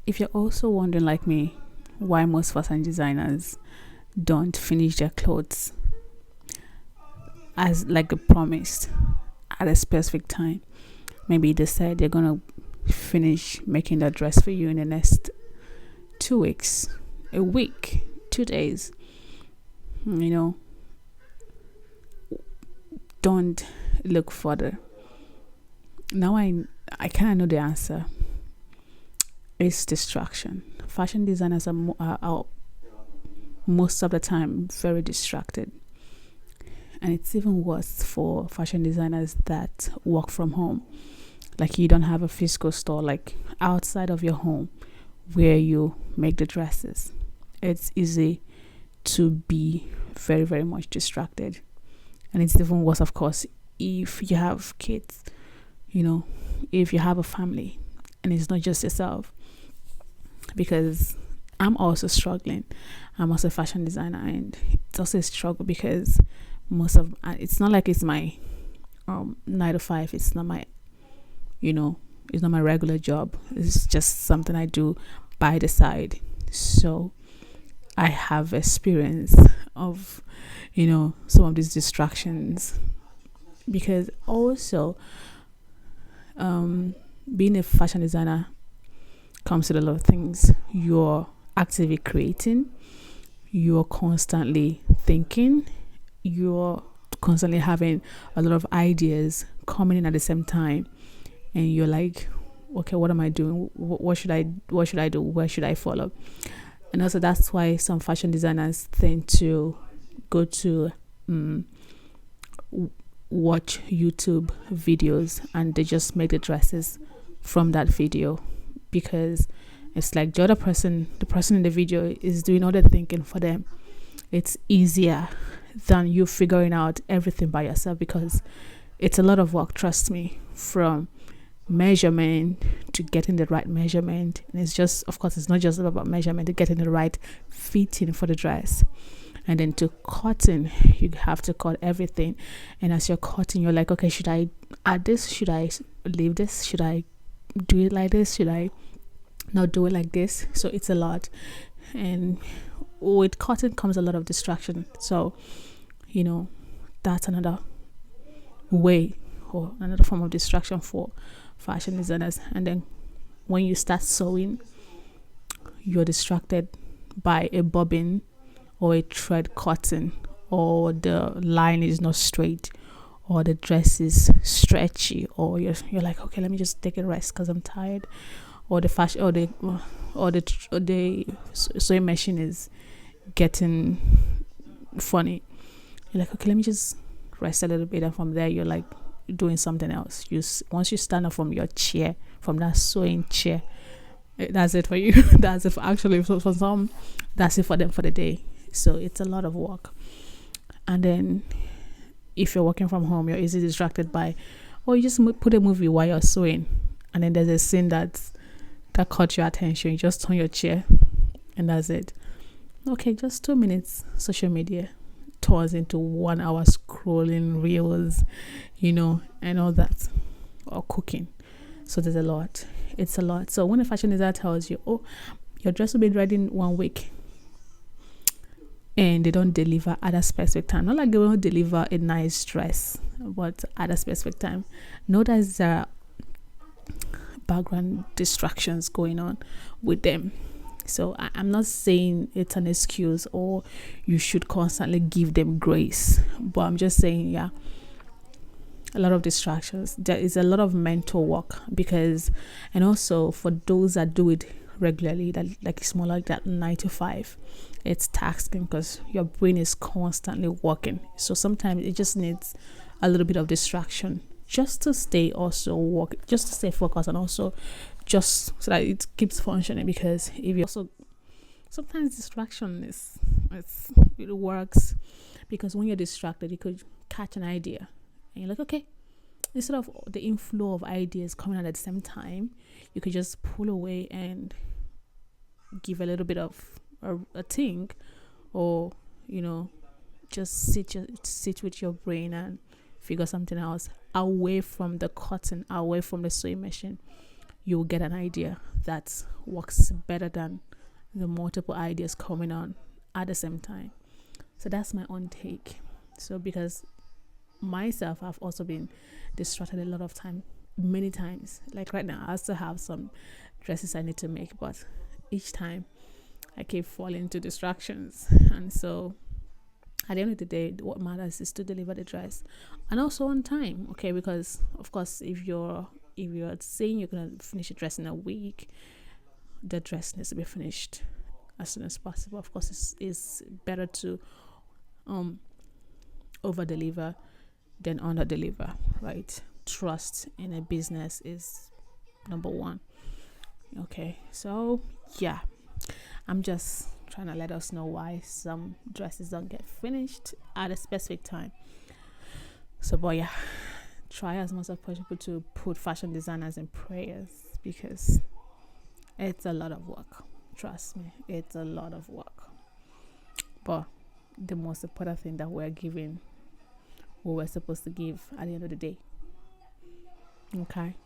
If you're also wondering, like me, why most fashion designers don't finish their clothes as like they promised at a specific time, maybe they said they're gonna finish making that dress for you in the next 2 weeks, a week, 2 days, you know, don't look further. Now I kind of know the answer. It's distraction. Fashion designers are most of the time very distracted, and it's even worse for fashion designers that work from home. Like you don't have a physical store like outside of your home where you make the dresses. It's easy to be very, very much distracted. And it's even worse, of course, if you have kids, you know, if you have a family and it's not just yourself. Because I'm also struggling. I'm also a fashion designer, and it's also a struggle because it's not like it's my 9 to 5. It's not my, it's not my regular job. It's just something I do by the side. So I have experience of, some of these distractions, because also being a fashion designer comes with a lot of things. You're actively creating, you're constantly thinking, you're constantly having a lot of ideas coming in at the same time, and you're like, okay, what am I doing? What should I do? Where should I follow? And also that's why some fashion designers tend to go to watch YouTube videos, and they just make the dresses from that video, because it's like the person in the video is doing all the thinking for them. It's easier than you figuring out everything by yourself, because it's a lot of work, trust me, from measurement to getting the right measurement. And it's just, of course, it's not just about measurement, to getting the right fitting for the dress. And then to cutting, you have to cut everything. And as you're cutting, you're like, okay, should I add this? Should I leave this? Should I do it like this? Should I not do it like this? So it's a lot. And with cutting comes a lot of distraction. So, that's another way or another form of distraction for fashion designers. And then when you start sewing, you're distracted by a bobbin or a thread cutting, or the line is not straight, or the dress is stretchy, or you're like, okay, let me just take a rest because I'm tired, or the fashion or the sewing machine is getting funny. You're like, okay, let me just rest a little bit, and from there you're like doing something else. Once you stand up from your chair, from that sewing chair, that's it for you. That's it for some, that's it for them for the day. So it's a lot of work. And then if you're working from home, you're easily distracted by, you just put a movie while you're sewing, and then there's a scene that caught your attention. You just turn your chair, and that's it. Okay, just 2 minutes. Social media turns into 1 hour scrolling reels, and all that, or cooking. So there's a lot. It's a lot. So when a fashion designer tells you, your dress will be ready in 1 week, and they don't deliver at a specific time, not like they won't deliver a nice dress, but at a specific time, know that there are background distractions going on with them. So I'm not saying it's an excuse or you should constantly give them grace, but I'm just saying, a lot of distractions. There is a lot of mental work, and also for those that do it regularly, that like it's more like that 9 to 5, it's taxing because your brain is constantly working. So sometimes it just needs a little bit of distraction just to stay just to stay focused, and also just so that it keeps functioning. Because if you also, sometimes distraction it works, because when you're distracted, you could catch an idea and you're like, okay, instead of the inflow of ideas coming at the same time, you could just pull away and give a little bit of a think, or just sit with your brain and figure something else away from the cotton, away from the sewing machine. you'll get an idea that works better than the multiple ideas coming on at the same time. So that's my own take. So because myself, I've also been distracted a lot of time, many times. Like right now, I still have some dresses I need to make, but each time I keep falling into distractions. And so at the end of the day, what matters is to deliver the dress, and also on time. Okay, because of course, if you're saying you're gonna finish a dress in a week, the dress needs to be finished as soon as possible. Of course, it's better to um over deliver than under deliver, right? Trust in a business is number one. Okay, so yeah, I'm just trying to let us know why some dresses don't get finished at a specific time. So, but yeah, try as much as possible to put fashion designers in prayers, because it's a lot of work. Trust me, it's a lot of work. But the most important thing that we're giving, what we're supposed to give at the end of the day. Okay.